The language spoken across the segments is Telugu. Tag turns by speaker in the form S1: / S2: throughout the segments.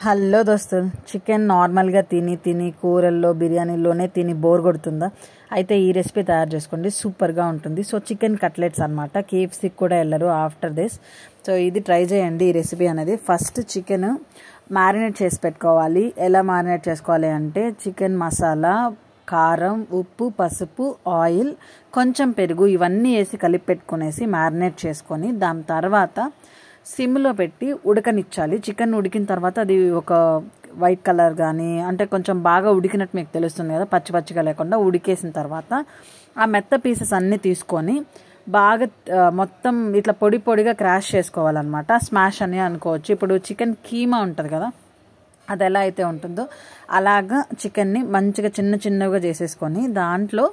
S1: హలో దోస్తులు, చికెన్ నార్మల్గా తిని కూరల్లో బిర్యానీలోనే తిని బోర్ కొడుతుందా? అయితే ఈ రెసిపీ తయారు చేసుకోండి, సూపర్గా ఉంటుంది. సో చికెన్ కట్లెట్స్ అనమాట. కేఎఫ్సీకి కూడా వెళ్ళరు ఆఫ్టర్ దిస్. సో ఇది ట్రై చేయండి ఈ రెసిపీ అనేది. ఫస్ట్ చికెన్ మ్యారినేట్ చేసి పెట్టుకోవాలి. ఎలా మ్యారినేట్ చేసుకోవాలి అంటే చికెన్ మసాలా, కారం, ఉప్పు, పసుపు, ఆయిల్, కొంచెం పెరుగు ఇవన్నీ వేసి కలిపి పెట్టుకునేసి మ్యారినేట్ చేసుకొని దాని తర్వాత సిమ్లో పెట్టి ఉడకనిచ్చాలి. చికెన్ ఉడికిన తర్వాత అది ఒక వైట్ కలర్ కానీ అంటే కొంచెం బాగా ఉడికినట్టు మీకు తెలుస్తుంది కదా, పచ్చి పచ్చిగా లేకుండా ఉడికేసిన తర్వాత ఆ మెత్త పీసెస్ అన్నీ తీసుకొని బాగా మొత్తం ఇట్లా పొడి పొడిగా క్రాష్ చేసుకోవాలన్నమాట. స్మాష్ అని అనుకోవచ్చు. ఇప్పుడు చికెన్ కీమా ఉంటుంది కదా, అది ఎలా అయితే ఉంటుందో అలాగా చికెన్ని మంచిగా చిన్నగా చేసేసుకొని దాంట్లో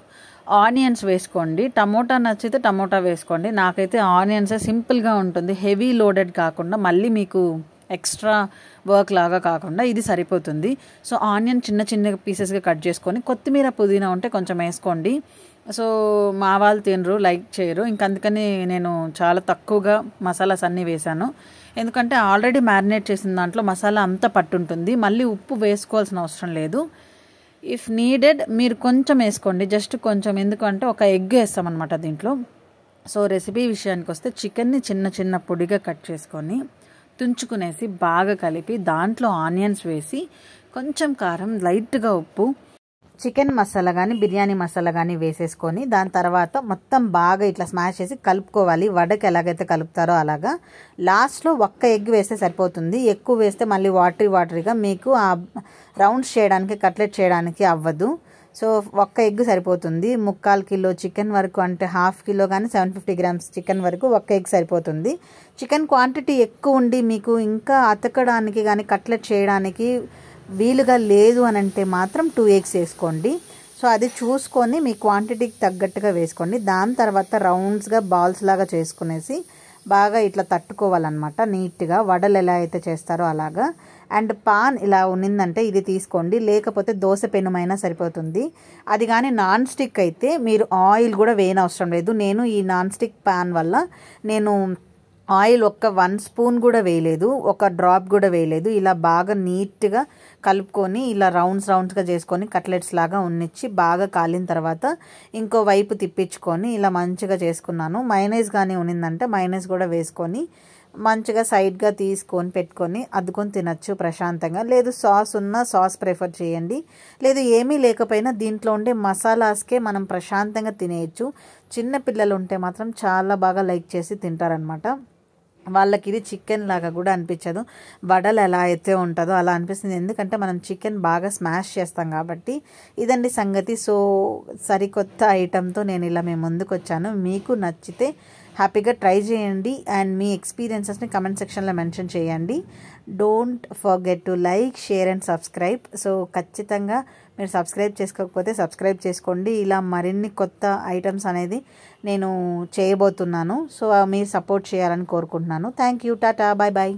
S1: ఆనియన్స్ వేసుకోండి. టమోటా నచ్చితే టమోటా వేసుకోండి. నాకైతే ఆనియన్స్ సింపుల్గా ఉంటుంది, హెవీ లోడెడ్ కాకుండా మళ్ళీ మీకు ఎక్స్ట్రా వర్క్ లాగా కాకుండా ఇది సరిపోతుంది. సో ఆనియన్ చిన్న పీసెస్గా కట్ చేసుకొని కొత్తిమీర పుదీనా ఉంటే కొంచెం వేసుకోండి. సో మా వాళ్ళు తినరు, లైక్ చేయరు, అందుకని నేను చాలా తక్కువగా మసాలాస్ అన్నీ వేసాను. ఎందుకంటే ఆల్రెడీ మ్యారినేట్ చేసిన దాంట్లో మసాలా అంతా పట్టుంటుంది, మళ్ళీ ఉప్పు వేసుకోవాల్సిన అవసరం లేదు. ఇఫ్ నీడెడ్ మీరు కొంచెం వేసుకోండి, జస్ట్ కొంచెం, ఎందుకంటే ఒక ఎగ్ వేస్తామన్నమాట దీంట్లో. సో రెసిపీ విషయానికి వస్తే చికెన్ని చిన్న పొడిగా కట్ చేసుకొని తుంచుకునేసి బాగా కలిపి దాంట్లో ఆనియన్స్ వేసి కొంచెం కారం, లైట్గా ఉప్పు, చికెన్ మసాలా కానీ బిర్యానీ మసాలా కానీ వేసేసుకొని దాని తర్వాత మొత్తం బాగా ఇట్లా స్మాష్ చేసి కలుపుకోవాలి. వడకి ఎలాగైతే కలుపుతారో అలాగా. లాస్ట్లో ఒక్క ఎగ్ వేస్తే సరిపోతుంది. ఎక్కువ వేస్తే మళ్ళీ వాటరీగా మీకు ఆ రౌండ్స్ చేయడానికి, కట్లెట్ చేయడానికి అవ్వదు. సో ఒక్క ఎగ్ సరిపోతుంది. 3/4 కిలో చికెన్ వరకు, అంటే ½ కిలో కానీ 750 గ్రామ్స్ చికెన్ వరకు ఒక్క ఎగ్ సరిపోతుంది. చికెన్ క్వాంటిటీ ఎక్కువ ఉండి మీకు ఇంకా అతకడానికి కానీ కట్లెట్ చేయడానికి వీలుగా లేదు అని అంటే మాత్రం 2 ఎగ్స్ వేసుకోండి. సో అది చూసుకొని మీ క్వాంటిటీకి తగ్గట్టుగా వేసుకోండి. దాని తర్వాత రౌండ్స్గా బాల్స్ లాగా చేసుకునేసి బాగా ఇట్లా తట్టుకోవాలన్నమాట నీట్గా, వడలు ఎలా అయితే చేస్తారో అలాగా. అండ్ పాన్ ఇలా ఉన్నిందంటే ఇది తీసుకోండి, లేకపోతే దోశ పెనుమైనా సరిపోతుంది. అది కానీ నాన్ స్టిక్ అయితే మీరు ఆయిల్ కూడా వేయనవసరం లేదు. నేను ఈ నాన్ స్టిక్ పాన్ వల్ల నేను ఆయిల్ 1 స్పూన్ కూడా వేయలేదు, ఒక డ్రాప్ కూడా వేయలేదు. ఇలా బాగా నీట్గా కలుపుకొని ఇలా రౌండ్స్గా చేసుకొని కట్లెట్స్ లాగా ఉన్నిచ్చి బాగా కాలిన తర్వాత ఇంకో వైపు తిప్పించుకొని ఇలా మంచిగా చేసుకున్నాను. మైనైజ్ కానీ ఉన్నిందంటే మైనైజ్ కూడా వేసుకొని మంచిగా సైడ్గా తీసుకొని పెట్టుకొని అద్దుకొని తినచ్చు ప్రశాంతంగా. లేదు సాస్ ఉన్నా సాస్ ప్రిఫర్ చేయండి, లేదు ఏమీ లేకపోయినా దీంట్లో ఉండే మసాలాస్కే మనం ప్రశాంతంగా తినేయచ్చు. చిన్న పిల్లలు ఉంటే మాత్రం చాలా బాగా లైక్ చేసి తింటారనమాట. వాళ్ళకి ఇది చికెన్ లాగా కూడా అనిపించదు, వడలు ఎలా అయితే ఉంటుందో అలా అనిపిస్తుంది. ఎందుకంటే మనం చికెన్ బాగా స్మాష్ చేస్తాం కాబట్టి. ఇదండి సంగతి. సో సరికొత్త ఐటెంతో నేను ఇలా మేము ముందుకు వచ్చాను. మీకు నచ్చితే హ్యాపీగా ట్రై చేయండి అండ్ మీ ఎక్స్పీరియన్సెస్ని కమెంట్ సెక్షన్లో మెన్షన్ చేయండి. Don't forget to like, share and subscribe. So ఖచ్చితంగా మీరు సబ్స్క్రైబ్ చేసుకోకపోతే సబ్స్క్రైబ్ చేసుకోండి. ఇలా మరిన్ని కొత్త ఐటమ్స్ అనేది నేను చేయబోతున్నాను. సో మీరు సపోర్ట్ చేయాలని కోరుకుంటున్నాను. Thank you. Tata, bye bye.